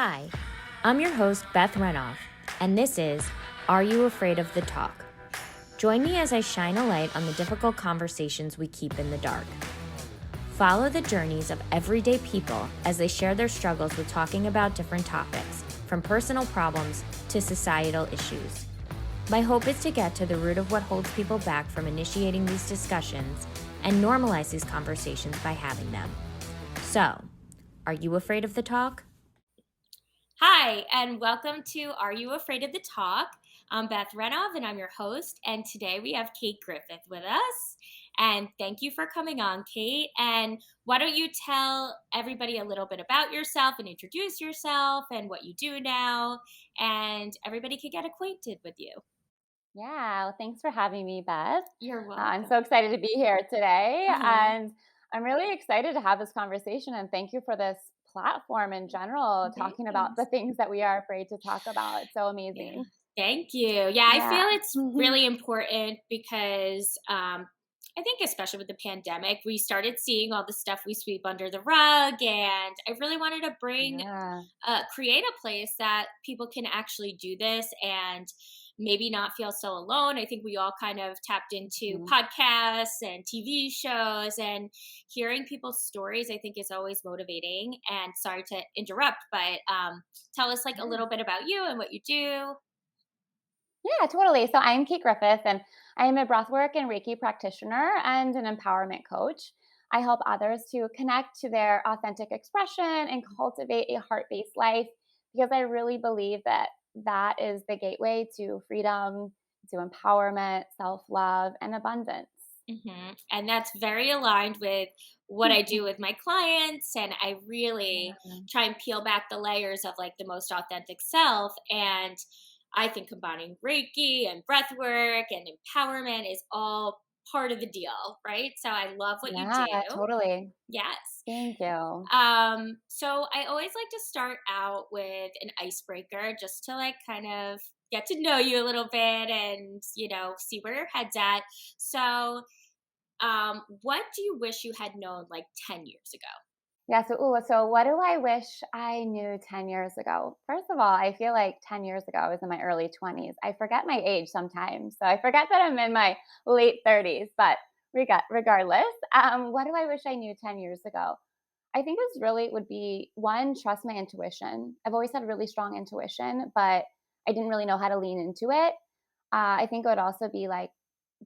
Hi, I'm your host, Beth Renoff, and this is Are You Afraid of the Talk? Join me as I shine a light on the difficult conversations we keep in the dark. Follow the journeys of everyday people as they share their struggles with talking about different topics, from personal problems to societal issues. My hope is to get to the root of what holds people back from initiating these discussions and normalize these conversations by having them. So, are you afraid of the talk? Hi, and welcome to Are You Afraid of the Talk? I'm Beth Renoff, and I'm your host. And today we have Kate Griffith with us. And thank you for coming on, Kate. And why don't you tell everybody a little bit about yourself and introduce yourself and what you do now, and everybody can get acquainted with you. Yeah, well, thanks for having me, Beth. You're welcome. I'm so excited to be here today, and I'm really excited to have this conversation. And thank you for this platform in general, talking about the things that we are afraid to talk about. It's so amazing. Thank you. Yeah, I feel Yeah. it's really important because I think, especially with the pandemic, we started seeing all the stuff we sweep under the rug, and I really wanted to Yeah. create a place that people can actually do this and maybe not feel so alone. I think we all kind of tapped into Mhm. podcasts and TV shows, and hearing people's stories, I think, is always motivating. And sorry to interrupt, but tell us like a little bit about you and what you do. Yeah, totally. So I'm Kate Griffith, and I am a breathwork and Reiki practitioner and an empowerment coach. I help others to connect to their authentic expression and cultivate a heart based life because I really believe that that is the gateway to freedom, to empowerment, self love, and abundance. And that's very aligned with what I do with my clients. And I really Yeah. try and peel back the layers of like the most authentic self. And I think combining Reiki and breath work and empowerment is all part of the deal, right? So I love what you Yeah, do. totally. Yes. Thank you. So I always like to start out with an icebreaker just to like kind of get to know you a little bit and, see where your head's at. So what do you wish you had known like 10 years ago? Yeah. So what do I wish I knew 10 years ago? First of all, I feel like 10 years ago, I was in my early 20s. I forget my age sometimes. So I forget that I'm in my late 30s, but regardless, what do I wish I knew 10 years ago? I think this really would be one, trust my intuition. I've always had really strong intuition, but I didn't really know how to lean into it. I think it would also be like,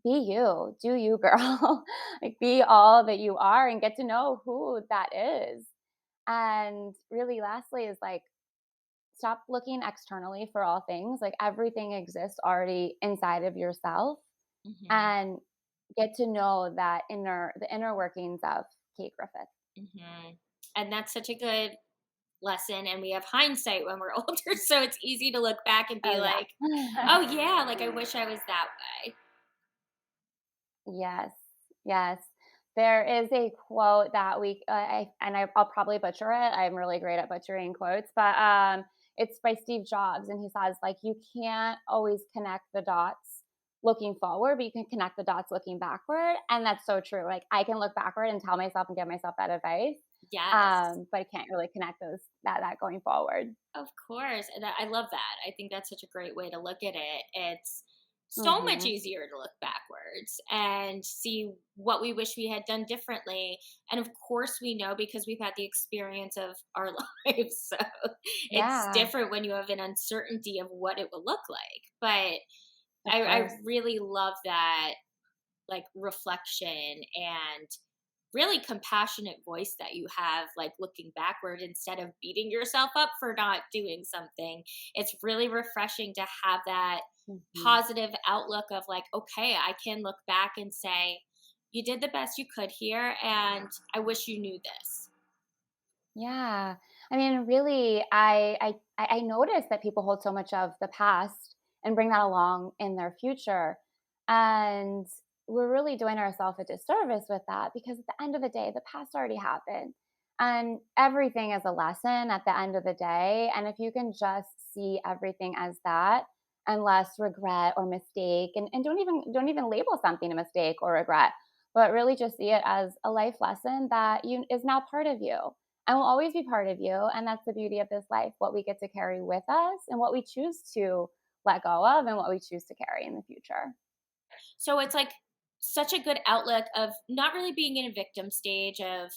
be you, do you, girl. Like, be all that you are and get to know who that is. And really, lastly, is like, stop looking externally for all things. Like, everything exists already inside of yourself, Hmm. and get to know the inner workings of Kate Griffith. Hmm. And that's such a good lesson. And we have hindsight when we're older. So it's easy to look back and be Oh, like, yeah. oh, yeah, like I wish I was that way. Yes, yes. There is a quote that I'll probably butcher it. I'm really great at butchering quotes, but it's by Steve Jobs, and he says like you can't always connect the dots looking forward, but you can connect the dots looking backward, and that's so true. Like I can look backward and tell myself and give myself that advice, Yes, but I can't really connect those that going forward. of course. And I love that. I think that's such a great way to look at it. It's so much Hmm. easier to look backwards and see what we wish we had done differently. And of course, we know because we've had the experience of our lives. So it's Yeah, different when you have an uncertainty of what it will look like. But of I course. really love that like reflection and really compassionate voice that you have, like looking backward instead of beating yourself up for not doing something. It's really refreshing to have that Mhm. positive outlook of like, okay, I can look back and say, you did the best you could here, and I wish you knew this. Yeah. I mean, really, I notice that people hold so much of the past and bring that along in their future. And we're really doing ourselves a disservice with that because at the end of the day, the past already happened. And everything is a lesson at the end of the day. And if you can just see everything as that and less regret or mistake, and don't even label something a mistake or regret, but really just see it as a life lesson that you is now part of you, and will always be part of you. And that's the beauty of this life, what we get to carry with us and what we choose to let go of and what we choose to carry in the future. So it's like such a good outlook of not really being in a victim stage of,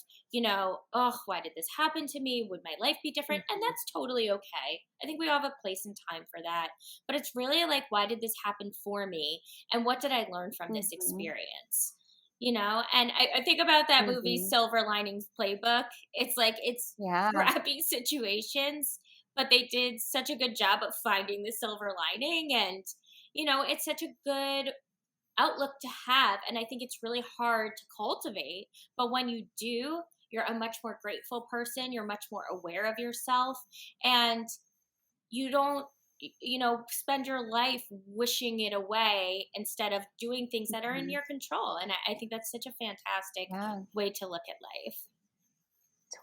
oh, why did this happen to me? Would my life be different? And Mhm, that's totally okay. I think we all have a place and time for that. But it's really like, why did this happen for me? And what did I learn from this mhm, experience? And I think about that movie mhm. Silver Linings Playbook. It's like it's Yeah. crappy situations, but they did such a good job of finding the silver lining. And it's such a good outlook to have. And I think it's really hard to cultivate. But when you do, you're a much more grateful person. You're much more aware of yourself. And you don't, spend your life wishing it away instead of doing things that are in Mhm. your control. And I think that's such a fantastic Yeah. way to look at life.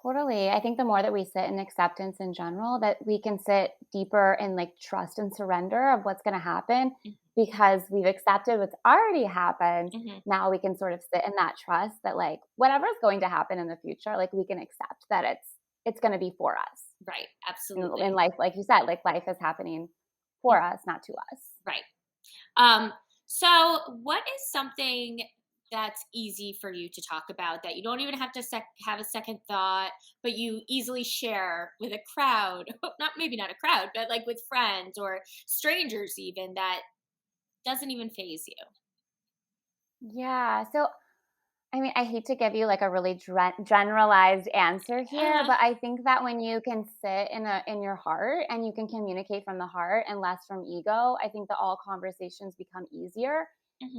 Totally. I think the more that we sit in acceptance in general, that we can sit deeper in like trust and surrender of what's going to happen because we've accepted what's already happened. Mm-hmm. Now we can sort of sit in that trust that like whatever's going to happen in the future, like we can accept that it's going to be for us. Right. In Absolutely. life, like you said, like life is happening Mm, for us, not to us. right. Um, so what is something that's easy for you to talk about that you don't even have to have a second thought, but you easily share with a crowd? Not maybe not a crowd, but like with friends or strangers, even that doesn't even phase you. Yeah. So I mean, I hate to give you like a really generalized answer here, Uh-huh. but I think that when you can sit in your heart and you can communicate from the heart and less from ego, I think that all conversations become easier,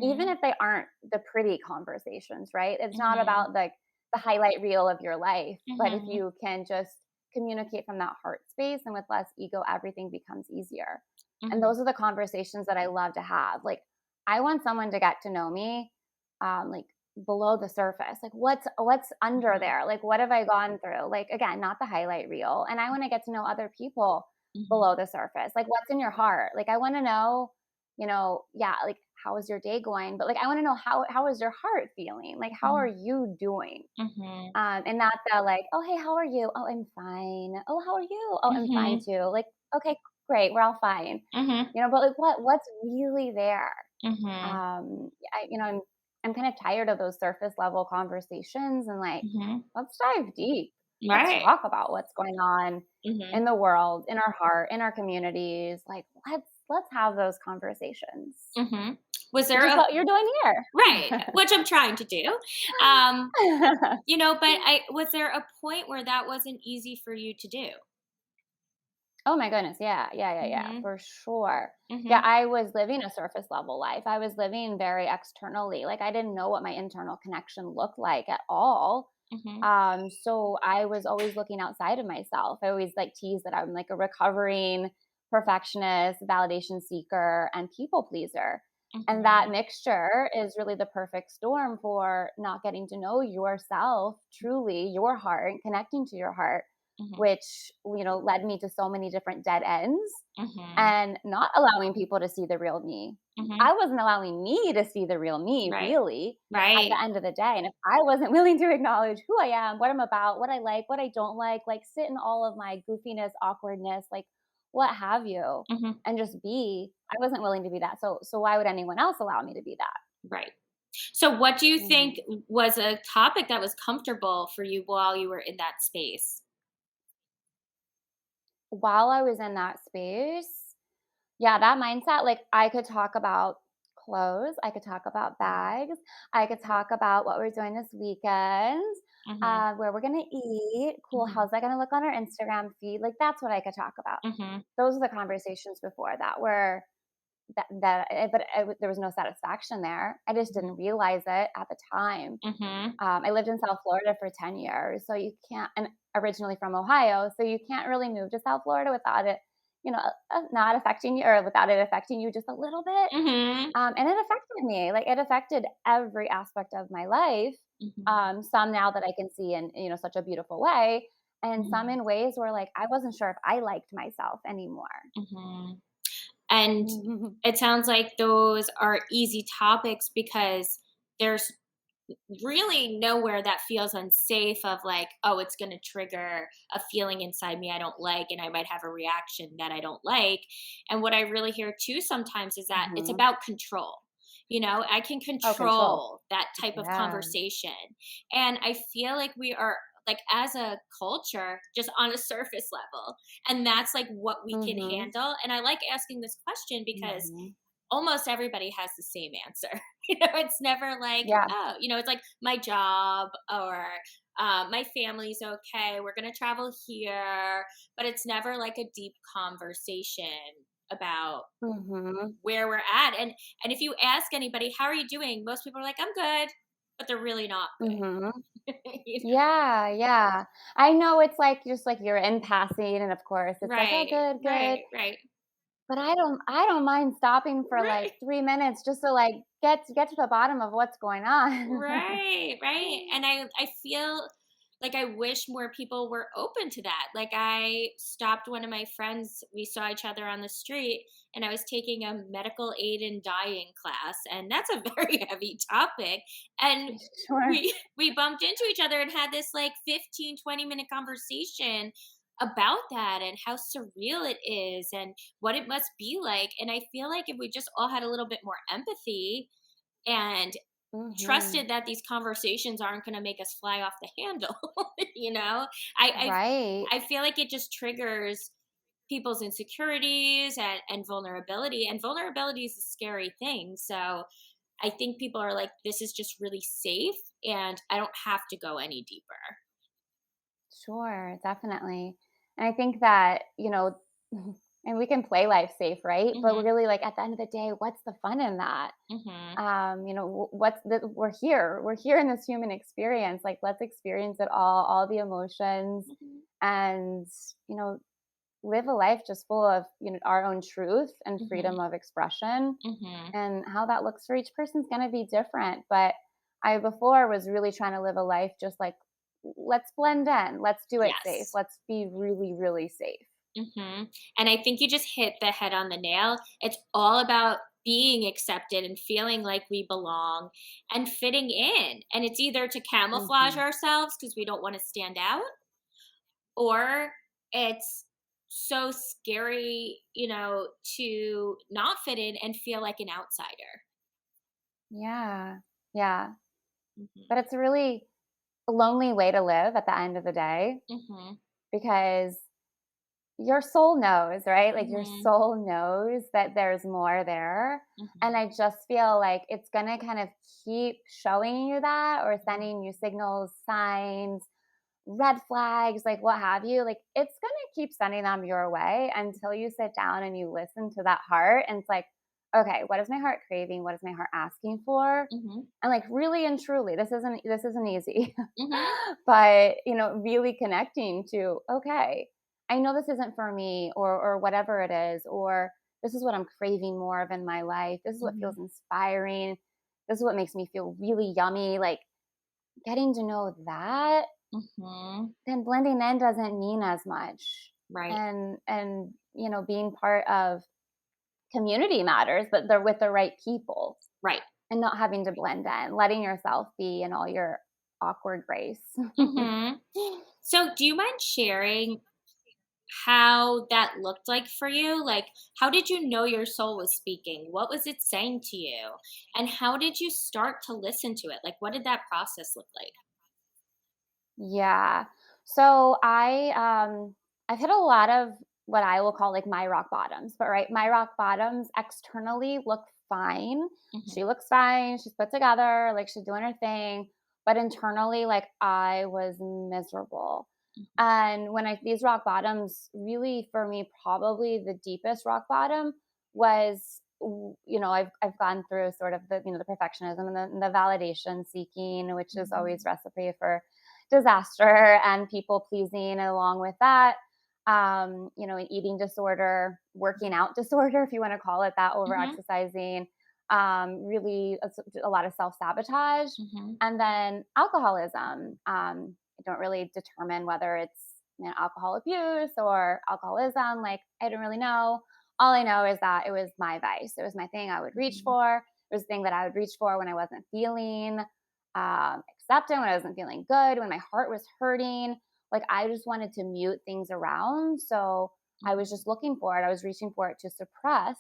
even Hmm. if they aren't the pretty conversations, right? It's not Hmm. about like the highlight reel of your life, but if Hmm. you can just communicate from that heart space and with less ego, everything becomes easier. And Hmm. those are the conversations that I love to have. Like, I want someone to get to know me, like below the surface, like what's under Hmm. there, like what have I gone through, like again, not the highlight reel. And I want to get to know other people Hmm. below the surface, like what's in your heart. Like I want to know, yeah, like how is your day going, but like I want to know how is your heart feeling, like how are you doing. Hmm. And not the like, oh hey, how are you? Oh, I'm fine. Oh, how are you? Oh, I'm fine Hmm. too. Like, okay, great, we're all fine. Hmm. But like what's really there? Hmm. I'm kind of tired of those surface level conversations and like, Hmm. let's dive deep. Let's Right. talk about what's going on Hmm. in the world, in our heart, in our communities. Like, let's have those conversations, Hmm. Was which there is a what you're doing right, here. which I'm trying to do. But I was there a point where that wasn't easy for you to do? Oh my goodness, yeah, yeah, yeah, yeah, Mhm. for sure. Yeah, Mhm. I was living a surface level life. I was living very externally. Like I didn't know what my internal connection looked like at all. Mhm. So I was always looking outside of myself. I always like tease that I'm like a recovering perfectionist, validation seeker, and people pleaser. And that Mhm. mixture is really the perfect storm for not getting to know yourself, truly, your heart, and connecting to your heart, Mhm. which, led me to so many different dead ends Mhm. and not allowing people to see the real me. Mhm. I wasn't allowing me to see the real me, Right. really, at Right. the end of the day. And if I wasn't willing to acknowledge who I am, what I'm about, what I like, what I don't like sit in all of my goofiness, awkwardness, like what have you, Mhm. and just be, I wasn't willing to be that. So why would anyone else allow me to be that? Right. So what do you think Mhm. was a topic that was comfortable for you while you were in that space? While I was in that space, yeah, that mindset, like, I could talk about clothes, I could talk about bags, I could talk about what we're doing this weekend, Mhm. where we're gonna eat, cool, Mhm. how's that gonna look on our Instagram feed, like, that's what I could talk about. Mhm. Those are the conversations before that were there was no satisfaction there. I just Mhm. didn't realize it at the time. Mhm. I lived in South Florida for 10 years, so you can't, and originally from Ohio, so you can't really move to South Florida without it, not affecting you, or without it affecting you just a little bit. Mhm. And it affected me. Like it affected every aspect of my life. Mhm. Some now that I can see in, such a beautiful way, and some Mhm. in ways where like I wasn't sure if I liked myself anymore. Mhm. And Mhm. it sounds like those are easy topics because there's really nowhere that feels unsafe of like, oh, it's going to trigger a feeling inside me I don't like, and I might have a reaction that I don't like. And what I really hear too sometimes is that it's Mhm. about control. I can Oh, control. control that type of Yeah. conversation. And I feel like we are, like, as a culture, just on a surface level. And that's like what we can Mhm. handle. And I like asking this question because Mhm. almost everybody has the same answer. It's never like, Yeah. oh, it's like my job or my family's okay. We're going to travel here. But it's never like a deep conversation about Mhm. where we're at. And if you ask anybody, how are you doing? Most people are like, I'm good, but they're really not Mhm. good. you Yeah, yeah. I know it's like just like you're in passing and of course it's like, "Oh, Right, good, good." right, right, But I don't mind stopping for like right. 3 minutes just to like get to the bottom of what's going on. Right, right. And I feel like I wish more people were open to that. Like, I stopped one of my friends, we saw each other on the street, and I was taking a medical aid in dying class, and that's a very heavy topic. And Sure. we bumped into each other and had this like 15-20 minute conversation about that and how surreal it is and what it must be like. And I feel like if we just all had a little bit more empathy and Mhm. trusted that these conversations aren't going to make us fly off the handle. you know I, Right. I feel like it just triggers people's insecurities and vulnerability, and vulnerability is a scary thing. So I think people are like, this is just really safe and I don't have to go any deeper. Sure, definitely. And I think that, and we can play life safe, right? But Hmm. really, like at the end of the day, what's the fun in that? Hmm. What's the we're here. We're here in this human experience. Like let's experience it all the emotions Hmm. and, you know, live a life just full of, our own truth and Hmm. freedom of expression. Hmm. And how that looks for each person's going to be different. But I before was really trying to live a life just like, let's blend in, let's do it safe, Yes. let's be really, really safe. And I think you just hit the head on the nail. It's all about being accepted and feeling like we belong and fitting in. And it's either to camouflage Hmm. ourselves because we don't want to stand out, or it's so scary, to not fit in and feel like an outsider. Yeah, yeah. But Hmm. it's a really lonely way to live at the end of the day Hmm. because your soul knows, right? Like your Hmm. soul knows that there's more there. And Hmm. I just feel like it's going to kind of keep showing you that or Hmm. sending you signals, signs, red flags, like what have you. Like it's going to keep sending them your way until you sit down and you listen to that heart. And it's like, okay, what is my heart craving? What is my heart asking for? Hmm. And like really and truly, this isn't easy. Hmm. But really connecting to, okay, I know this isn't for me, or whatever it is, or this is what I'm craving more of in my life. This is what Hmm. feels inspiring. This is what makes me feel really yummy. Like getting to know that, Hmm. then blending in doesn't mean as much. Right. And being part of community matters, but they're with the right people Right. and not having to blend in, letting yourself be in all your awkward grace. Hmm. So, do you mind sharing how that looked like for you? Like, how did you know your soul was speaking? What was it saying to you? And how did you start to listen to it? Like, what did that process look like? Yeah. So I've hit a lot of what I will call like my rock bottoms, but right, my rock bottoms externally look fine. Hmm. She looks fine, she's put together, like she's doing her thing, but internally like I was miserable. And when I these rock bottoms really for me probably the deepest rock bottom was I've gone through sort of the perfectionism and the validation seeking, which is always Hmm. recipe for disaster, and people pleasing along with that. An eating disorder, working out disorder, if you want to call it that, over Hmm. exercising, really a lot of self sabotage, Hmm. and then alcoholism. I don't really determine whether it's alcohol abuse or alcoholism. Like I don't really know. All I know is that it was my vice. It was my thing I would reach Hmm. for. It was the thing that I would reach for when I wasn't feeling. accepting, when I wasn't feeling good, when my heart was hurting. Like I just wanted to mute things around. So I was just looking for it. I was reaching for it to suppress.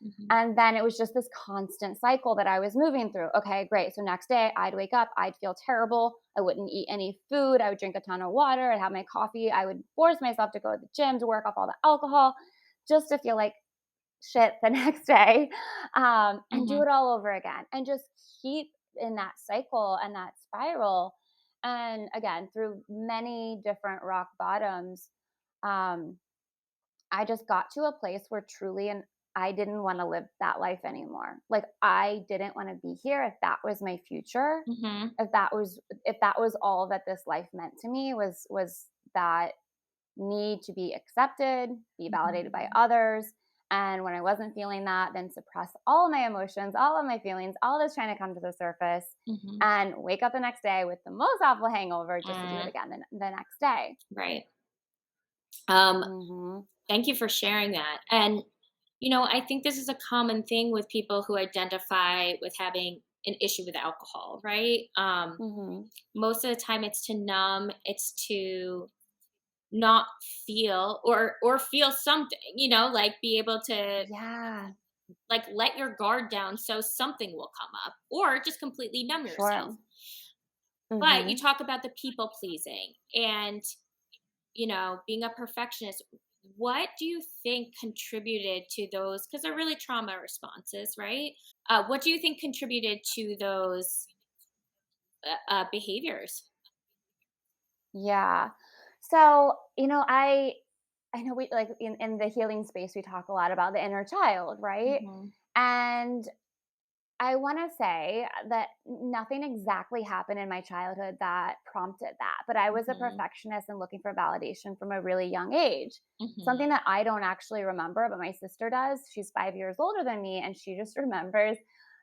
Mhm. And then it was just this constant cycle that I was moving through. Okay, great. So next day I'd wake up, I'd feel terrible. I wouldn't eat any food. I would drink a ton of water. I'd have my coffee. I would force myself to go to the gym to work off all the alcohol just to feel like shit the next day, and do Mhm. it all over again and just keep in that cycle and that spiral. And again, through many different rock bottoms, um, I just got to a place where truly, and I didn't want to live that life anymore. Like I didn't want to be here if that was my future. Mhm. If that was all that this life meant to me, was that need to be accepted, be validated by Mhm. others. And when I wasn't feeling that, then suppress all of my emotions, all of my feelings, all this trying to come to the surface, Mhm. and wake up the next day with the most awful hangover just to do it Mm, again the next day. right. Um, Hmm. Thank you for sharing that. And, I think this is a common thing with people who identify with having an issue with alcohol, right? Hmm. Most of the time it's to numb, it's to not feel or feel something, like be able to Yeah, like let your guard down so something will come up or just completely numb yourself. sure. But you Hmm. talk about the people pleasing and being a perfectionist. What do you think contributed to those? Because they're really trauma responses, right? What do you think contributed to those behaviors? Yeah. So, I know we like in the healing space, we talk a lot about the inner child, right? Hmm. And I want to say that nothing exactly happened in my childhood that prompted that, but I was a Hmm. perfectionist and looking for validation from a really young age. Something Hmm. that I don't actually remember, but my sister does. She's 5 years older than me, and she just remembers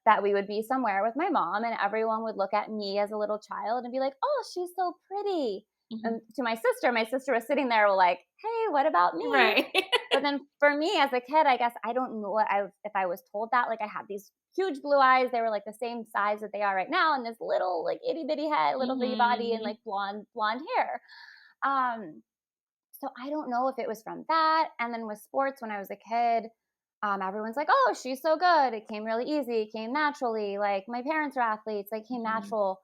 that we would be somewhere with my mom, and everyone would look at me as a little child and be like, "Oh, she's so pretty." Hmm. And to my sister was sitting there like, "Hey, what about me?" Right. But then for me as a kid, I guess I don't know what if I was told that. Like I had these huge blue eyes. They were like the same size that they are right now, and this little like itty bitty head, little bitty body, and Hmm. like blonde hair. Um, so I don't know if it was from that. And then with sports, when I was a kid, everyone's like, "Oh, she's so good. It came really easy. It came naturally. Like my parents are athletes. Like came Hmm. natural."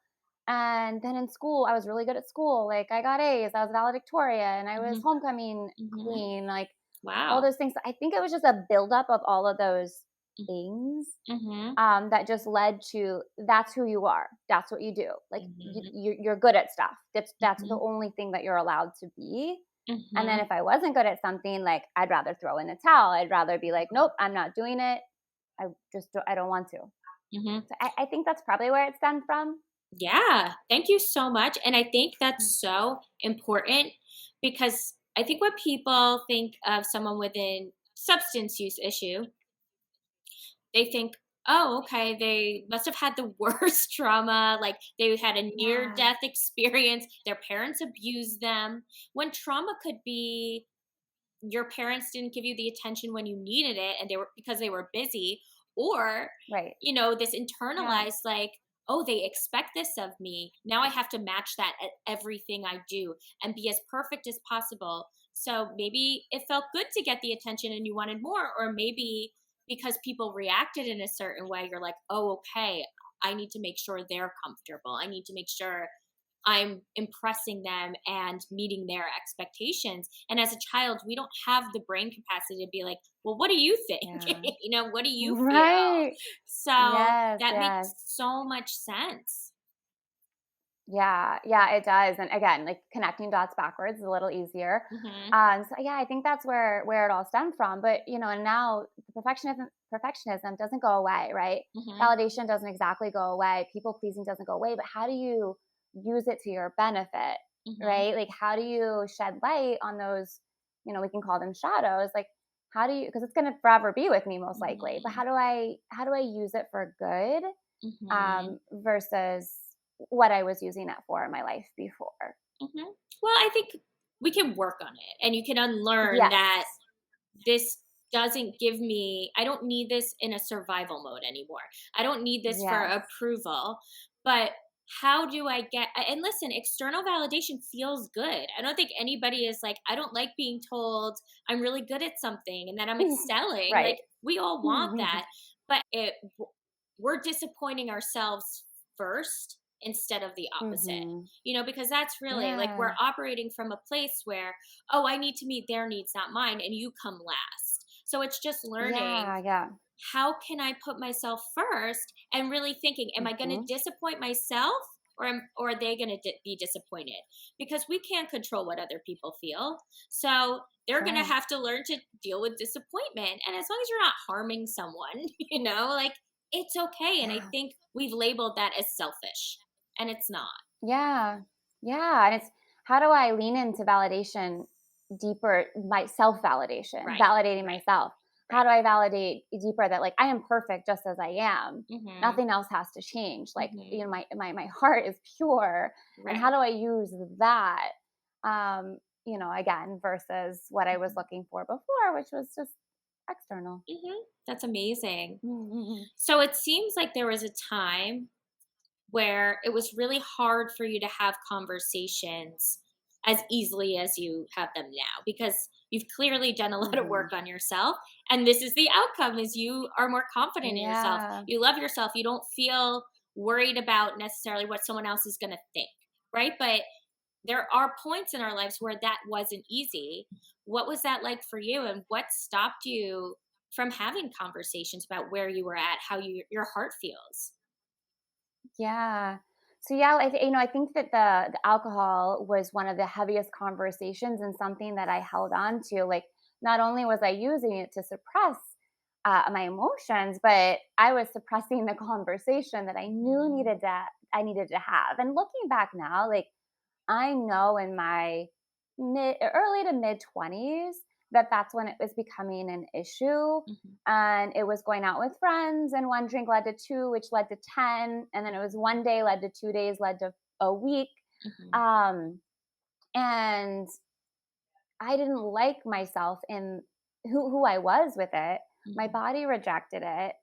And then in school, I was really good at school. Like I got A's. I was valedictorian. I was Hmm. homecoming Hmm. queen. Like all Wow. those things. I think it was just a buildup of all of those things, Hmm. that just led to that's who you are. That's what you do. Like Hmm. you're good at stuff. That's the Hmm. only thing that you're allowed to be. And then Hmm. if I wasn't good at something, like I'd rather throw in the towel. I'd rather be like, nope, I'm not doing it. I don't want to. Hmm. So I think that's probably where it stemmed from. Yeah, thank you so much. And I think that's Mm. so important because I think when people think of someone with an substance use issue, they think, oh, okay, they must have had the worst trauma. Like they had a near Yeah. death experience, their parents abused them. When trauma could be your parents didn't give you the attention when you needed it and they were because they were busy, or Right. this Yeah. internalized like, oh, they expect this of me, now I have to match that at everything I do and be as perfect as possible. So maybe it felt good to get the attention and you wanted more, or maybe because people reacted in a certain way you're like, oh, okay, I need to make sure they're comfortable, I need to make sure I'm impressing them and meeting their expectations. And as a child, we don't have the brain capacity to be like, well, what do you think? Yeah. What do you feel? Right. So Yes. that makes Yes. so much sense. Yeah, yeah, it does. And again, like connecting dots backwards is a little easier. Hmm. So yeah, I think that's where it all stemmed from. But and now the perfectionism doesn't go away, right? Hmm. Validation doesn't exactly go away. People pleasing doesn't go away. But how do you use it to your benefit, Hmm. right? Like how do you shed light on those? We can call them shadows. Like how do you? Because it's going to forever be with me most likely. But Hmm. how do I use it for good, Hmm. versus what I was using it for in my life before. Hmm. Well, I think we can work on it and you can unlearn Yes. that this doesn't give me, I don't need this in a survival mode anymore. I don't need this for Yes. approval. But how do I get, and listen, external validation feels good. I don't think anybody is like, I don't like being told I'm really good at something and that I'm excelling. Right. Like, we all want that, but we're disappointing ourselves first instead of the opposite. Mhm. Because that's really like we're Yeah. operating from a place where, oh, I need to meet their needs, not mine, and you come last. So it's just learning, Yeah, yeah. how can I put myself first, and really thinking, am I going to Mhm. disappoint myself, or are they going to be disappointed? Because we can't control what other people feel. So they're going to Sure. have to learn to deal with disappointment. And as long as you're not harming someone, like, it's okay. And I Yeah. think we've labeled that as selfish, and it's not. Yeah. Yeah, and it's how do I lean into validation deeper, my self-validation, Right. validating Right. myself. How Right. do I validate deeper that like I am perfect just as I am? Mm-hmm. Nothing else has to change. Like, Mm-hmm. my heart is pure. And how Right. do I use that again versus what I was Mm-hmm. looking for before, which was just external. Mm-hmm. That's amazing. Mhm. So it seems like there was a time where it was really hard for you to have conversations as easily as you have them now, because you've clearly done a lot of work Mhm. on yourself, and this is the outcome, is you are more confident in yourself, Yeah. you love yourself, you don't feel worried about necessarily what someone else is going to think, right? But there are points in our lives where that wasn't easy. What was that like for you, and what stopped you from having conversations about where you were at, how your heart feels? Yeah. So yeah, I think that the alcohol was one of the heaviest conversations and something that I held on to. Like, not only was I using it to suppress my emotions, but I was suppressing the conversation that I knew Mhm. I needed to have. And looking back now, like I know in my early to mid 20s that that's when it was becoming an issue, Mhm. and it was going out with friends, and one drink led to two, which led to 10, and then it was one day led to 2 days, led to a week. Mhm. um and I didn't like myself in who I was with it. My Mhm. body rejected it,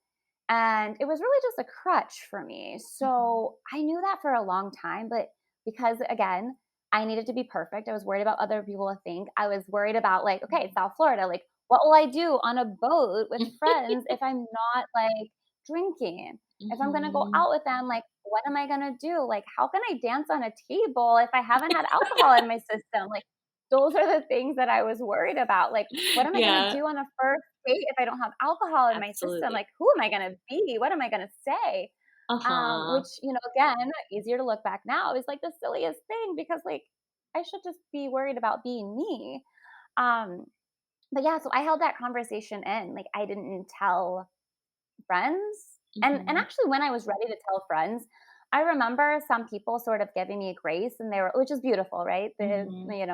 and it was really just a crutch for me. Mhm. So I knew that for a long time, but because again, I needed to be perfect. I was worried about other people to think. I was worried about like, okay, South Florida, like what will I do on a boat with friends if I'm not like drinking? If I'm gonna go Mhm. out with them, like what am I gonna do? Like how can I dance on a table if I haven't had alcohol in my system? Like those are the things that I was worried about. Like, what am I gonna Yeah, do on a first date if I don't have alcohol in my system? absolutely. Like, who am I gonna be? What am I gonna say? Uh-huh. Which, again, easier to look back now is like the silliest thing because like I should just be worried about being me. Um, but yeah, so I held that conversation in. Like I didn't tell friends. And Mhm. actually when I was ready to tell friends, I remember some people sort of giving me grace and they were which is beautiful, right? Mhm. They're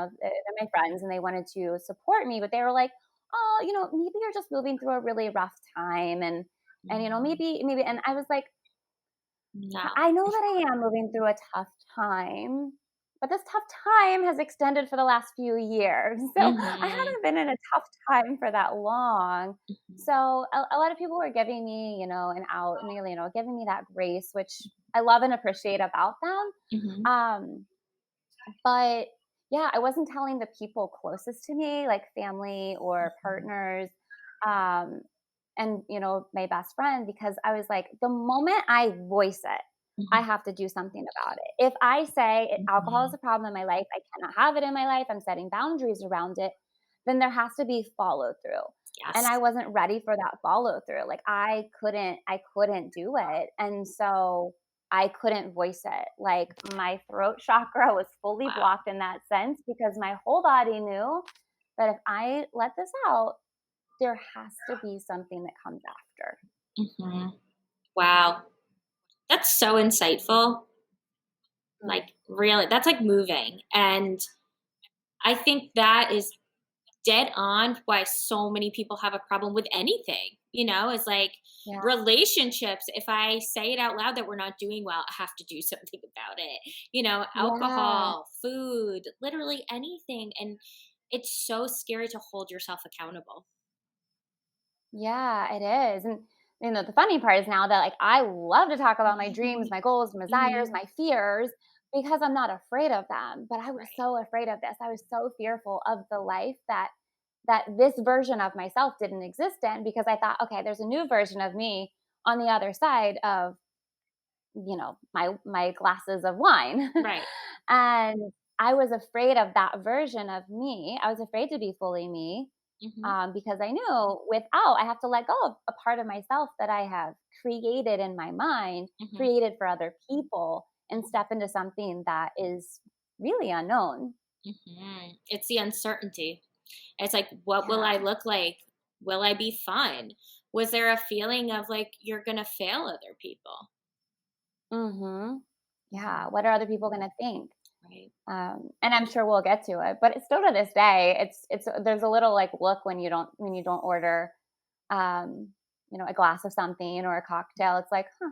my friends and they wanted to support me, but they were like, "Oh, maybe you're just moving through a really rough time and Mhm. maybe," and I was like, No. I know that I am moving through a tough time, but this tough time has extended for the last few years. So I Mhm. haven't been in a tough time for that long. Mhm. So a lot of people were giving me, an out and, giving me that grace, which I love and appreciate about them. Mhm. Um, but yeah, I wasn't telling the people closest to me, like family or Mhm. partners, um, and my best friend, because I was like, the moment I voice it, I Mhm. have to do something about it. If I say alcohol is Mhm. a problem in my life, I cannot have it in my life, I'm setting boundaries around it, then there has to be follow through. And I Yes. wasn't ready for that follow through. Like I couldn't do it. And so I couldn't voice it. Like my throat chakra was fully Wow. blocked in that sense because my whole body knew that if I let this out, there has to be something that comes after. Mhm. Wow. That's so insightful. Mm. Like, really, that's like moving. And I think that is dead on why so many people have a problem with anything, is like Yeah. relationships. If I say it out loud that we're not doing well, I have to do something about it. Yeah. Alcohol, food, literally anything. And it's so scary to hold yourself accountable. Yeah, it is. And the funny part is now that, like, I love to talk about my dreams, my goals, my desires, Mhm. my fears, because I'm not afraid of them. But I was Right. so afraid of this. I was so fearful of the life that this version of myself didn't exist in, because I thought, okay, there's a new version of me on the other side of, my glasses of wine. Right. And I was afraid of that version of me. I was afraid to be fully me, Mhm. because I knew without, I have to let go of a part of myself that I have created in my mind, Mhm. created for other people, and step into something that is really unknown. It's the uncertainty. It's like, what will I Yeah. look like? Will I be fun? Was there a feeling of like you're gonna fail other people? Mhm. Yeah. Mhm. What are other people going to think? Right. And I'm sure we'll get to it, but it's still to this day, it's there's a little like look when you don't order, um, a glass of something or a cocktail. It's like, huh.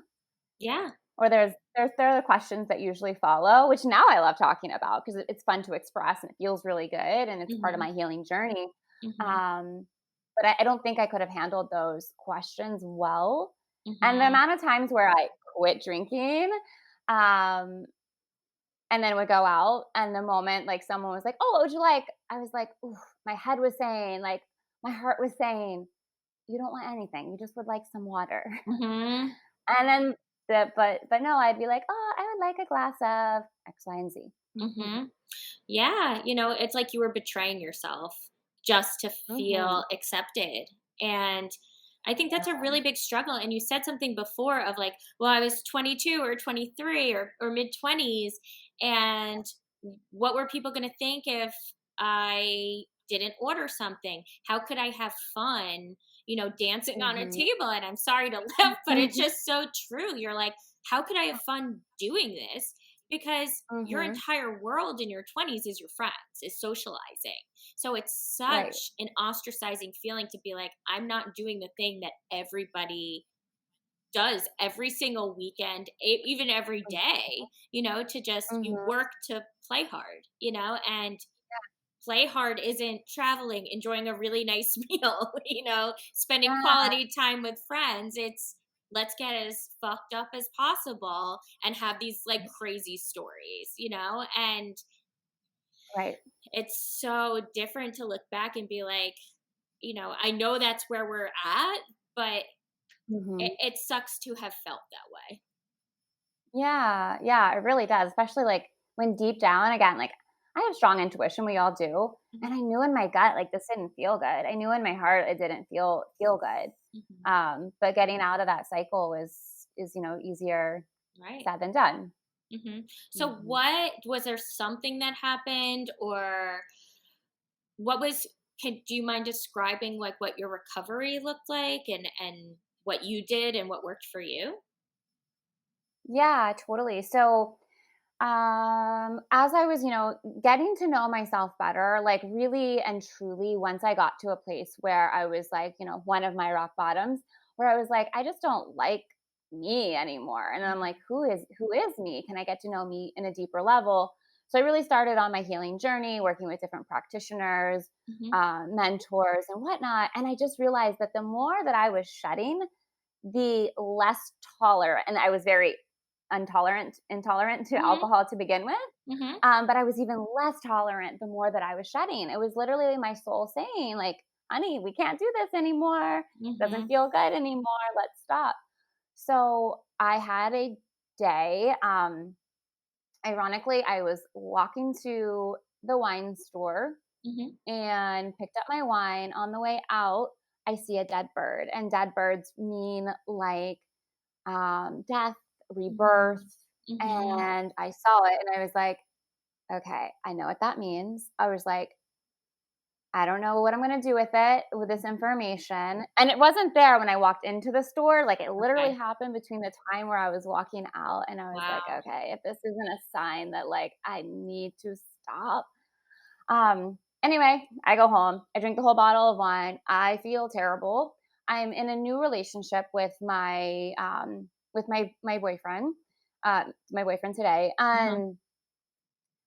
Yeah. Or there are the questions that usually follow, which now I love talking about because it's fun to express and it feels really good and it's part of Mhm. my healing journey. Mhm. Um, but I don't think I could have handled those questions well. And the Mhm. amount of times where I quit drinking, um, and then would go out, and the moment, like, someone was like, "Oh, what would you like?" I was like, "Ooh," my head was saying, like, my heart was saying, "You don't want anything, you just would like some water." Mhm. And then but no, I'd be like, "Oh, I would like a glass of X, Y, and Z." Mhm. Yeah, it's like you were betraying yourself just to Mhm. feel accepted. And I think that's a Yeah. really big struggle. And you said something before of like, well, I was 22 or 23 or mid 20s. And what were people going to think if I didn't order something? How could I have fun, dancing on a Mhm. table? And I'm sorry to laugh, but it's just so true. You're like, how could I have fun doing this? Because your Mhm. entire world in your 20s is your friends, is socializing. So it's Right. such an ostracizing feeling to be like, I'm not doing the thing that everybody does every single weekend, even every day, to just you Mhm. work to play hard, and play hard isn't traveling, enjoying a really nice meal, spending Yeah. quality time with friends. It's let's get as fucked up as possible and have these like crazy stories, and Right. it's so different to look back and be like, I know that's where we're at, but Mhm. it sucks to have felt that way. Yeah, yeah, it really does, especially, like, when deep down again, like, I have strong intuition, we all do, and Mhm, I knew in my gut, like, this didn't feel good. I knew in my heart it didn't feel good. mhm. But getting out of that cycle is, easier Right. said than done. So, Mhm. what was there something that happened, or what was? Do you mind describing like what your recovery looked like, and what you did and what worked for you? Yeah, totally. So, as I was, getting to know myself better, like really and truly, once I got to a place where I was like, one of my rock bottoms, where I was like, I just don't like me anymore. And I'm like, who is me? Can I get to know me in a deeper level? So I really started on my healing journey, working with different practitioners, Mhm. mentors, and whatnot. And I just realized that the more that I was shedding, the less tolerant, and I was very intolerant to Mhm. alcohol to begin with. Mhm. But I was even less tolerant the more that I was shedding. It was literally my soul saying, like, honey, we can't do this anymore. Doesn't Mhm. feel good anymore. Let's stop. So I had a day. Ironically, I was walking to the wine store Mhm. and picked up my wine. On the way out, I see a dead bird, and dead birds mean like death, rebirth. Mhm. Mhm. And I saw it and I was like, okay, I know what that means. I was like, I don't know what I'm going to do with it, with this information. And it wasn't there when I walked into the store. Like, it literally Okay. happened between the time where I was walking out and I was like, Wow. okay, if this isn't a sign that like I need to stop. Anyway, I go home. I drink the whole bottle of wine. I feel terrible. I'm in a new relationship with my boyfriend, my boyfriend today, Uh-huh. and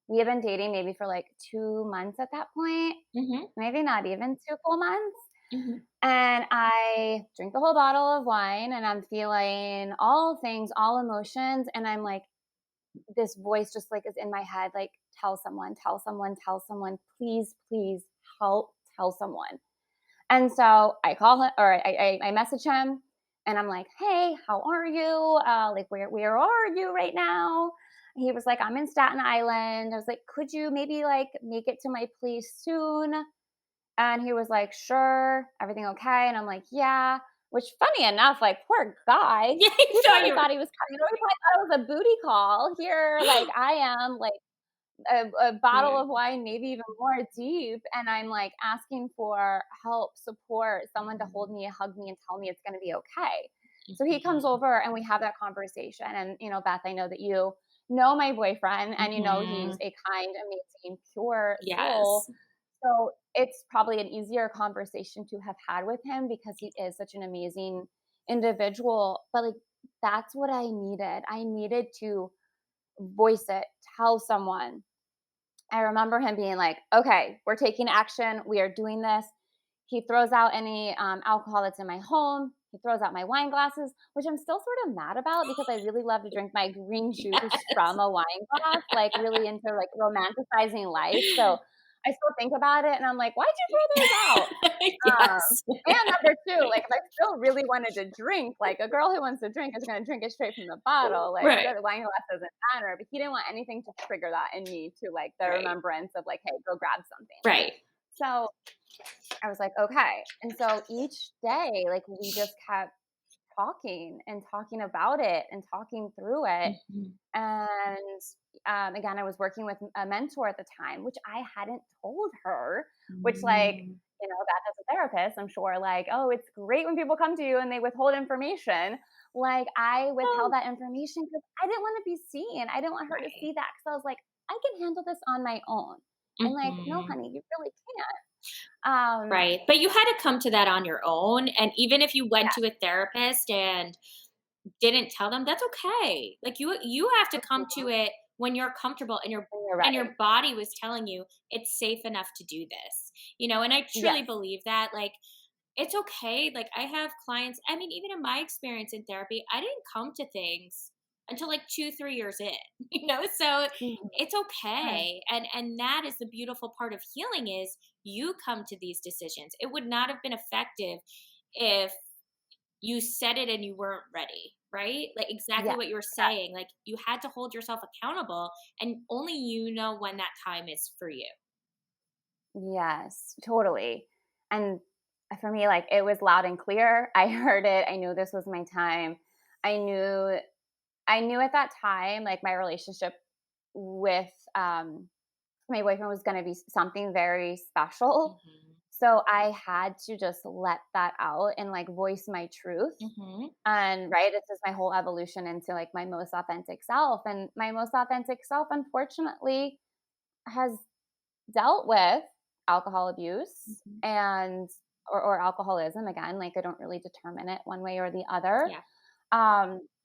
we have been dating maybe for like 2 months at that point, Mhm. maybe not even 2 full months. Mhm. And I drink the whole bottle of wine and I'm feeling all things, all emotions. And I'm like, this voice just like is in my head, like, tell someone, tell someone, tell someone, please, please help, tell someone. And so I call him or I message him and I'm like, hey, how are you? Like, where are you right now? He was like, I'm in Staten Island. I was like, could you maybe like make it to my place soon? And he was like, sure, everything okay? And I'm like, yeah. Which, funny enough, like, poor guy, Yeah, I he saw probably you. thought he was coming. He probably thought it was a booty call. Here, like, I am, like, a bottle Right. of wine, maybe even more deep, and I'm like asking for help, support, someone to hold me, hug me, and tell me it's going to be okay. So he comes Mhm. over and we have that conversation. And Beth, I know that you know my boyfriend, and he's Mhm. a kind, amazing, pure soul. Yes. So it's probably an easier conversation to have had with him because he is such an amazing individual. But like, that's what I needed. I needed to voice it, tell someone. I remember him being like, okay, we're taking action. We are doing this. He throws out any alcohol that's in my home. He throws out my wine glasses, which I'm still sort of mad about because I really love to drink my green juice from a wine glass, like really into like romanticizing life. So I still think about it and I'm like, why'd you throw those out? Yes. And number 2, like, if I still really wanted to drink, like, a girl who wants to drink is gonna drink it straight from the bottle, like, Right. the wine glass doesn't matter, but he didn't want anything to trigger that in me to, like, the Right. remembrance of, like, "Hey, go grab something." Right. So, I was like, "Okay." And so each day, like, we just kept talking and talking about it and talking through it. Mhm. And again, I was working with a mentor at the time, which I hadn't told her, which, like, Mm. that as a therapist, I'm sure, like, oh, it's great when people come to you and they withhold information. Like, I withheld Oh, that information because I didn't want to be seen. I didn't want her to right. see that because I was like, I can handle this on my own. And like, no, Mhm. honey, you really Right. But you had to come to that on your own, and even if you went yeah, to a therapist and didn't tell them, that's okay. Like, you have to come mhm, to it when you're comfortable and you're your ready. body was telling you it's safe enough to do this. And I truly Yes. believe that, like, it's okay. Like, I have clients, I mean, even in my experience in therapy, I didn't come to things until like 2, 3 years in, so Mhm. it's Sure. okay. And that is the beautiful part of healing is you come to these decisions. It would not have been effective if you said it and you weren't ready, right? Like exactly Yeah. what you were saying. Like you had to hold yourself accountable, and only you know when that time is for you. Yes, totally. And for me, like, it was loud and clear. I heard it. I knew this was my time. I knew I knew at that time, like, my relationship with my boyfriend was going to be something very special. Mhm. So I had to just let that out and like voice my truth. Mhm. And right, it's just my whole evolution into like my most authentic self. And my most authentic self, unfortunately, has dealt with alcohol abuse Mhm. and or alcoholism. Again, like, I don't really determine it one way or the other. Yeah.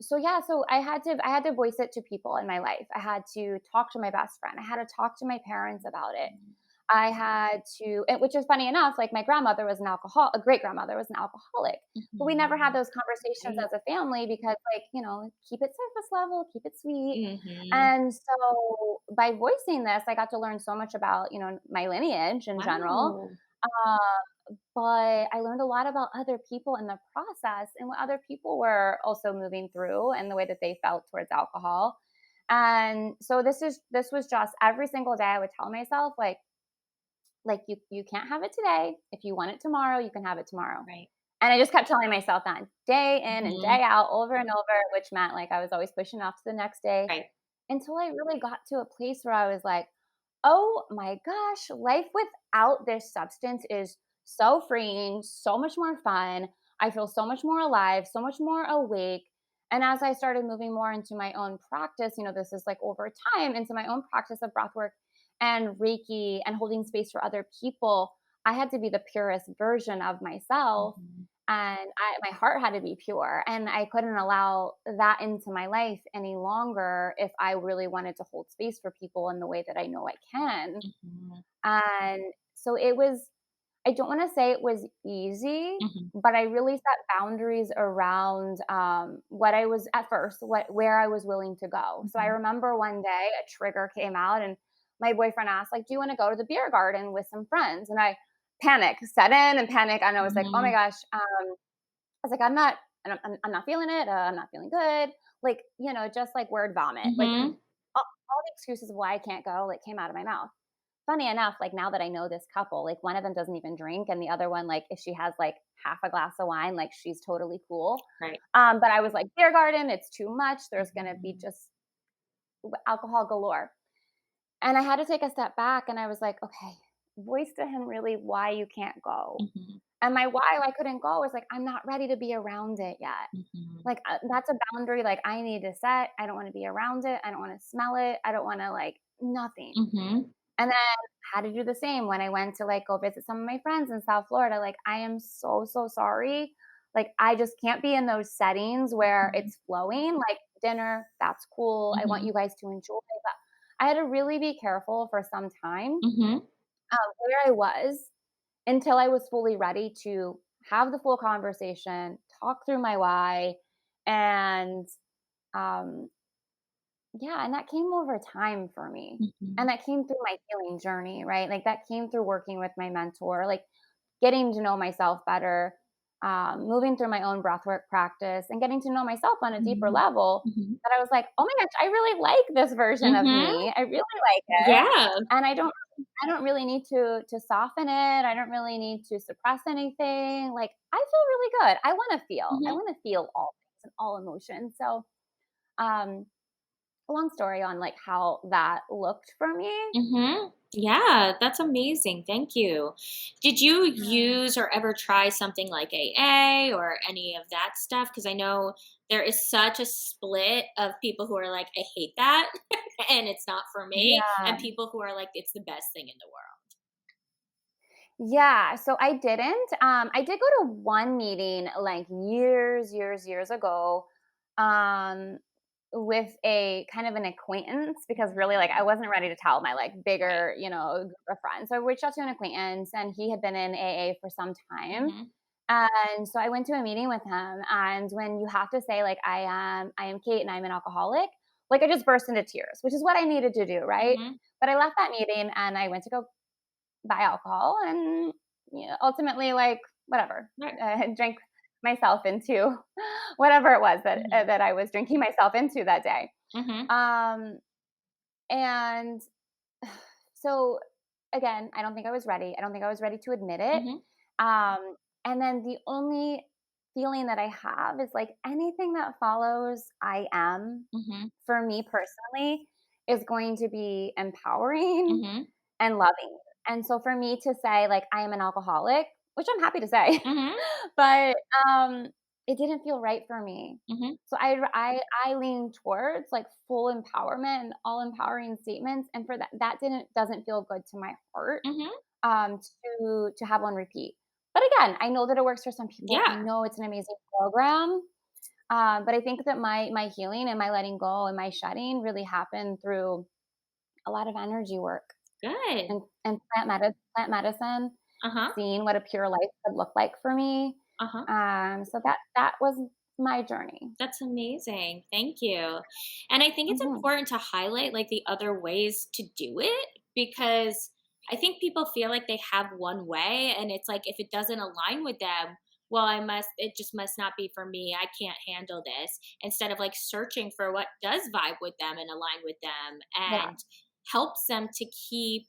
So yeah, so I had to voice it to people in my life. I had to talk to my best friend. I had to talk to my parents about it. Mhm. I had to, which is funny enough, like, my grandmother was a great grandmother was an alcoholic, but we never had Mhm. those conversations Right. as a family because, like, keep it surface level, keep it sweet. Mhm. And so by voicing this, I got to learn so much about, my lineage in general. Wow. Uh, but I learned a lot about other people in the process and what other people were also moving through and the way that they felt towards alcohol. And so this was just every single day I would tell myself, you can't have it today. If you want it tomorrow, you can have it tomorrow. Right. And I just kept telling myself that day in and Mhm. day out, over and over, which meant like I was always pushing off to the next day Right. until I really got to a place where I was like, oh my gosh, life without this substance is so freeing, so much more fun. I feel so much more alive, so much more awake. And as I started moving more into my own practice, this is like over time into my own practice of breath work and Reiki and holding space for other people, I had to be the purest version of myself. Mhm. And my heart had to be pure. And I couldn't allow that into my life any longer if I really wanted to hold space for people in the way that I know I can. Mhm. And so it was, I don't want to say it was easy, Mhm. but I really set boundaries around what I was at first, where I was willing to go. So I Mhm. remember one day a trigger came out, and my boyfriend asked, like, "Do you want to go to the beer garden with some friends?" And I panic set in and panic, and I was like, "Oh my Mhm. gosh!" I was like, I'm not feeling it. I'm not feeling good. Like, just like word vomit. Like Mhm. all the excuses of why I can't go, like came out of my mouth. Funny enough, like now that I know this couple, like one of them doesn't even drink, and the other one, like if she has like half a glass of wine, like she's totally cool. Right. But I was like, beer garden, it's too much. There's gonna be Mhm. just alcohol galore. And I had to take a step back, and I was like, okay, voice to him really why you can't go. Mhm. And my why I couldn't go was like, I'm not ready to be around it yet. Mhm. Like, that's a boundary, like, I need to set. I don't wanna be around it. I don't wanna smell it. I don't wanna, like, nothing. Mhm. And then I had to do the same when I went to, like, go visit some of my friends in South Florida. Like, I am so, so sorry. Like, I just can't be in those settings where Mhm. it's flowing. Like, dinner, that's cool. I want Mhm. you guys to enjoy, but I had to really be careful for some time, Mhm. where I was until I was fully ready to have the full conversation, talk through my why, and um, yeah, and that came over time for me. And Mhm. that came through my healing journey, right? Like that came through working with my mentor, like getting to know myself better, moving through my own breathwork practice and getting to know myself on a deeper Mhm. level Mhm. that I was like, "Oh my gosh, I really like this version of Mhm. me. I really like it." Yeah. And I don't really need to soften it. I don't really need to suppress anything. Like I feel really good. I want to feel. I Mhm. want to feel all things and all emotions. So, um long story on like how that looked for me. Mhm. Yeah, that's amazing. Thank you. Did you Yeah. use or ever try something like AA or any of that stuff? Because I know there is such a split of people who are like, I hate that and it's not for me, Yeah. and people who are like, it's the best thing in the world. Yeah, so I didn't. I did go to one meeting like years ago, um, with a kind of an acquaintance because really like I Mhm. wasn't ready to tell my like Right. bigger, group of friends. So I reached out to an acquaintance and he had been in AA for some time. Mhm. And so I went to a meeting with him. And when you have to say like I am Kate and I'm an alcoholic, like I just burst into tears, which is what I needed to do, right? Mhm. But I left that meeting and I went to go buy alcohol and ultimately like whatever Right. drank myself into whatever it was Mhm. that I was drinking myself into that day. Mhm. um and so again, I don't think I was ready. I don't think I was ready to admit it. Mhm. And then the only feeling that I have is like anything that follows I am Mhm. for me personally is going to be empowering Mhm. and loving. And so for me to say like I am an alcoholic, which I'm happy to say, Mhm. but it didn't feel right for me. Mhm. So I lean towards like full empowerment and all empowering statements, and for that didn't doesn't feel good to my heart Mhm. to have on repeat. But again, I know that it works for some people. I Yeah. know it's an amazing program, but I think that my healing and my letting go and my shedding really happened through a lot of energy work Good. and plant medicine, Uh-huh. seeing what a pure life could look like for me. Uh-huh. So that was my journey. That's amazing. Thank you. And I think it's Mhm. important to highlight like the other ways to do it because I think people feel like they have one way and it's like if it doesn't align with them, well, it just must not be for me. I can't handle this. Instead of like searching for what does vibe with them and align with them Yeah. and helps them to keep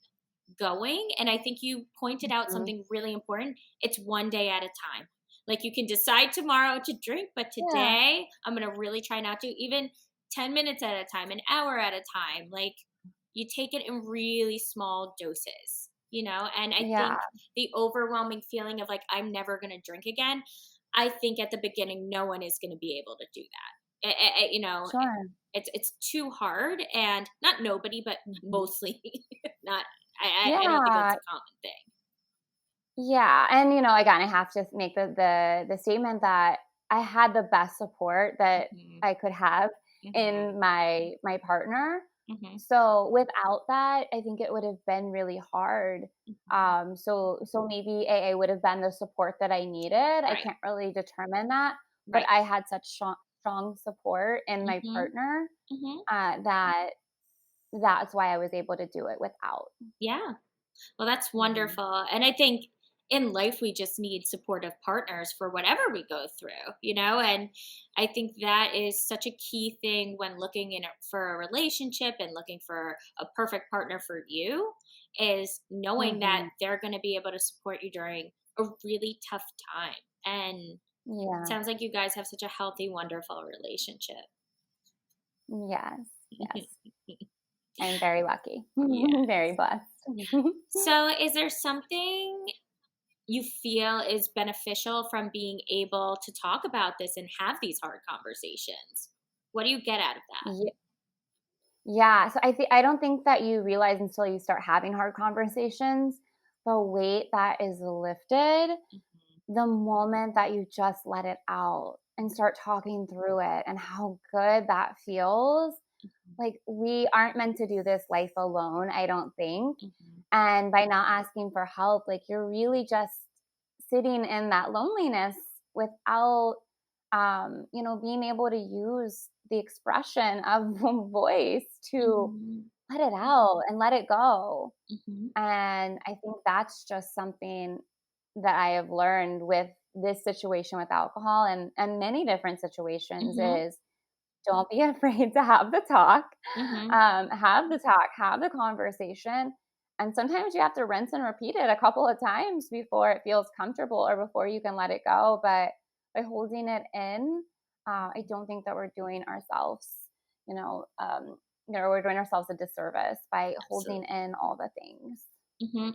going. And I think you pointed out Mhm. something really important. It's one day at a time. Like you can decide tomorrow to drink, but Yeah. today I'm going to really try not to, even 10 minutes at a time, an hour at a time. Like you take it in really small doses, you know? And I Yeah. think the overwhelming feeling of like, I'm never going to drink again, I think at the beginning, no one is going to be able to do that. Sure. It's too hard and not nobody, but Mhm. mostly not I don't think that's Yeah. a common thing. Yeah. And again, I have to make the statement that I had the best support that Mhm. I could have Mhm. in my partner. Mhm. So without that, I think it would have been really hard. Mhm. So maybe AA would have been the support that I needed. I Right. can't really determine that, but Right. I had such strong support in my Mhm. partner, Mhm. that that's why I was able to do it without. Yeah. Well, that's Mhm. wonderful. And I think in life, we just need supportive partners for whatever we go through, you know? And I think that is such a key thing when looking for a relationship and looking for a perfect partner for you is knowing that Mhm. they're going to be able to support you during a really tough time. And it Yeah. sounds like you guys have such a healthy, wonderful relationship. Yes. Yes. I'm very lucky. Yeah. Very blessed. So, is there something you feel is beneficial from being able to talk about this and have these hard conversations? What do you get out of that? Ye Yeah, so I don't think that you realize until you start having hard conversations, the weight that is lifted Mhm, the moment that you just let it out and start talking through it and how good that feels. mhm, Like, we aren't meant to do this life alone, I don't think. mhm, And by not asking for help, like, you're really just sitting in that loneliness without, being able to use the expression of voice to mhm, let it out and let it go. mhm, And I think that's just something that I have learned with this situation with alcohol and many different situations mhm, is don't be afraid to have the talk. mhm. Have the talk, have the conversation. And sometimes you have to rinse and repeat it a couple of times before it feels comfortable or before you can let it go. But by holding it in, I don't think that we're doing ourselves, you know, um, we're doing ourselves a disservice by holding Absolutely. in all the things.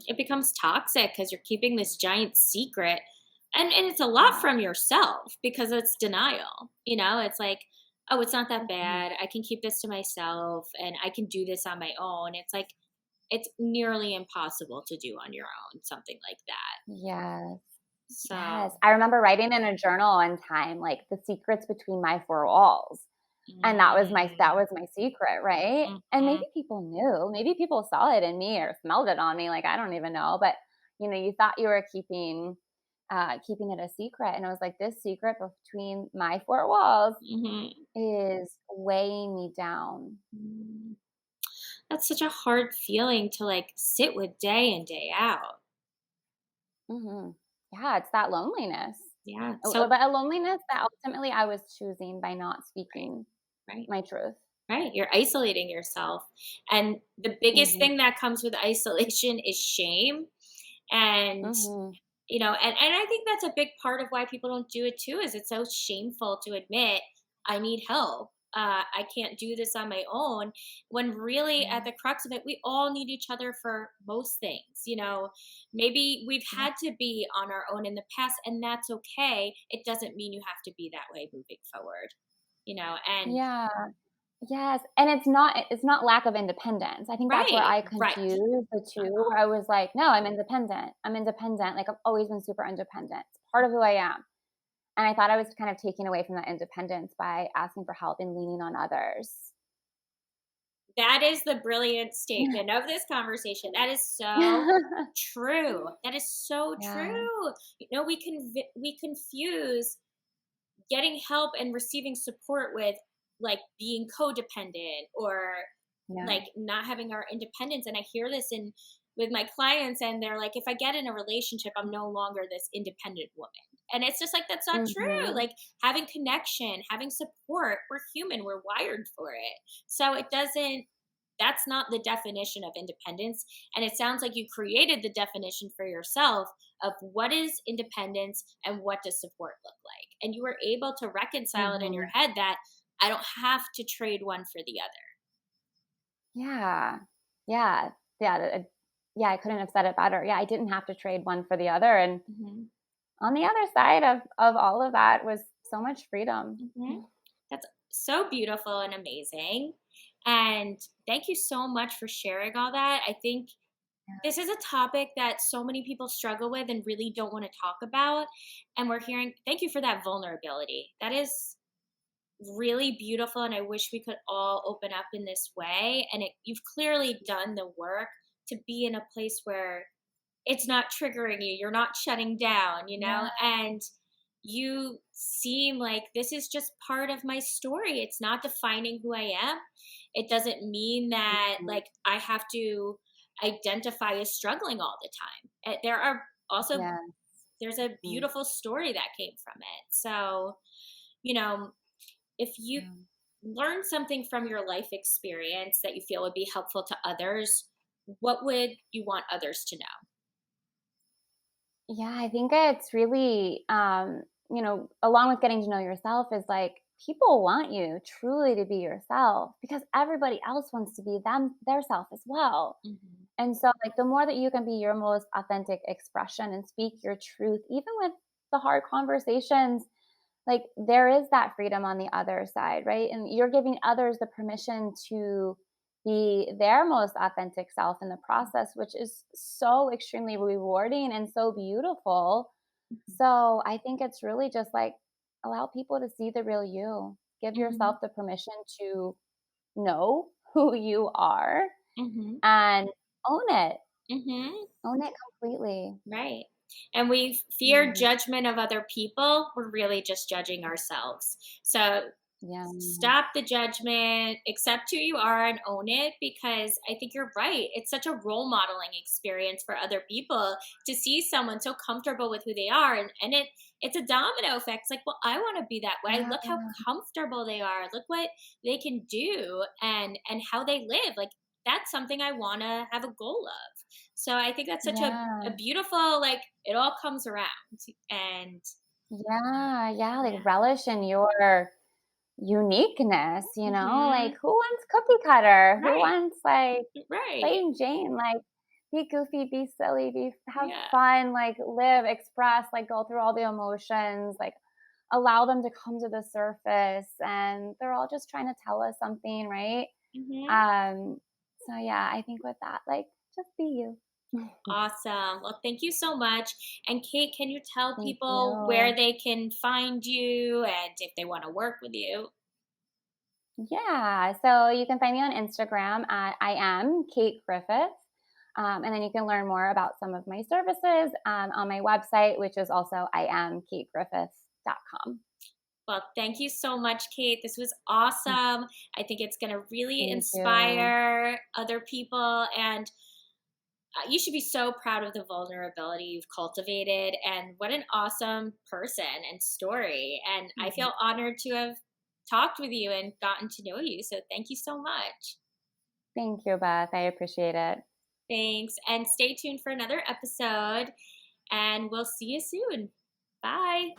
It becomes toxic because you're keeping this giant secret. And it's a lot Yeah. from yourself because it's denial. It's like, oh, it's not that Mhm. bad. I can keep this to myself and I can do this on my own. It's like, it's nearly impossible to do on your own, something like that. Yes. Yes. So, I remember writing in a journal one time, like the secrets between my four walls. And mm, that was my secret, right? And maybe mhm, people knew, maybe people saw it in me or smelled it on me, like, I don't even know, but, you thought you were keeping it a secret, and it was like, this secret between my 4 walls mhm, is weighing me down. mm. That's such a hard feeling to like sit with day in, day out. Mhm. Yeah, it's that loneliness. Yeah. Oh, So, but a loneliness that ultimately I was choosing by not right, speaking right. my truth. Right, you're isolating yourself, and the biggest Mhm. thing that comes with isolation is shame, and, Mhm. and I think that's a big part of why people don't do it too, is it's so shameful to admit, "I need help. I can't do this on my own," when really at Yeah. the crux of it, we all need each other for most things, Maybe we've Yeah. had to be on our own in the past, and that's okay. It doesn't mean you have to be that way moving forward, and Yeah. Yes, and it's not lack of independence. I think that's where right, I right. confused the 2, Uh-huh. where I was like, "No, I'm independent. I'm independent." Like, I've always been super independent. It's part of who I am. And I thought I was kind of taking away from that independence by asking for help and leaning on others. That is the brilliant statement of this conversation. That is so true. That is so Yeah, true. We confuse getting help and receiving support with like being codependent or yeah. like not having our independence. And I hear this in with my clients and they're like, if I get in a relationship, I'm no longer this independent woman. And it's just like that's not true. Mhm. Like having connection, having support, we're human, we're wired for it. So it doesn't that's not the definition of independence. And it sounds like you created the definition for yourself of what is independence and what does support look like. And you were able to reconcile it in your Mhm. head that I don't have to trade one for the other. Yeah. Yeah. Yeah, yeah, I couldn't have said it better. Yeah, I didn't have to trade one for the other, and Mhm. on the other side of all of that was so much freedom. Mhm. That's so beautiful and amazing. And thank you so much for sharing all that. I think this is a topic that so many people struggle with and really don't want to talk about. And we're hearing, thank you for that vulnerability. That is really beautiful, and I wish we could all open up in this way. And you've clearly done the work to be in a place where it's not triggering you. You're not shutting down, Yeah. and you seem like this is just part of my story. It's not defining who I am. It doesn't mean that Mhm. like I have to identify as struggling all the time. There are also Yeah. there's a Mm. beautiful story that came from it. So, you know, if you Yeah. learn something from your life experience that you feel would be helpful to others, what would you want others to know? Yeah, I think it's really, along with getting to know yourself is like people want you truly to be yourself because everybody else wants to be their self as well. Mhm. And so, like, the more that you can be your most authentic expression and speak your truth, even with the hard conversations, like, there is that freedom on the other side, right? And you're giving others the permission to be their most authentic self in the process, which is so extremely rewarding and so beautiful. Mhm. So, I think it's really just like allow people to see the real you. Give yourself Mhm. the permission to know who you are Mhm. and own it. Mhm. Own it completely. Right. And we fear Mhm. judgment of other people. We're really just judging ourselves. So Yeah. stop the judgment, accept who you are and own it, because I think you're right. It's such a role modeling experience for other people to see someone so comfortable with who they are, and it's a domino effect. It's like, well, I want to be that way. Yeah. Look how comfortable they are. Look what they can do and how they live. Like that's something I want to have a goal of. So I think that's such a Yeah. beautiful, like it all comes around. And Yeah. Yeah. yeah. Like relish in your uniqueness, like Mhm. who wants cookie cutter? Who Right. wants like Right. plain Jane? Like be goofy, be silly, have Yeah. fun, like live, express, like go through all the emotions, like allow them to come to the surface and they're all just trying to tell us something, right? Mhm. Um, so yeah, I think with that, like just be you. Awesome. Well, thank you so much. And Kate, can you tell Thank people where you. they can find you and if they want to work with you? Yeah, so you can find me on Instagram at I am Kate Griffith. And then you can learn more about some of my services on my website, which is also iamkategriffith.com. Well, thank you so much, Kate. This was awesome. I think it's going to really Thank you. inspire other people. And you should be so proud of the vulnerability you've cultivated. And what an awesome person and story. And I Mhm. feel honored to have talked with you and gotten to know you. So thank you so much. Thank you, Beth. I appreciate it. Thanks. And stay tuned for another episode. And we'll see you soon. Bye.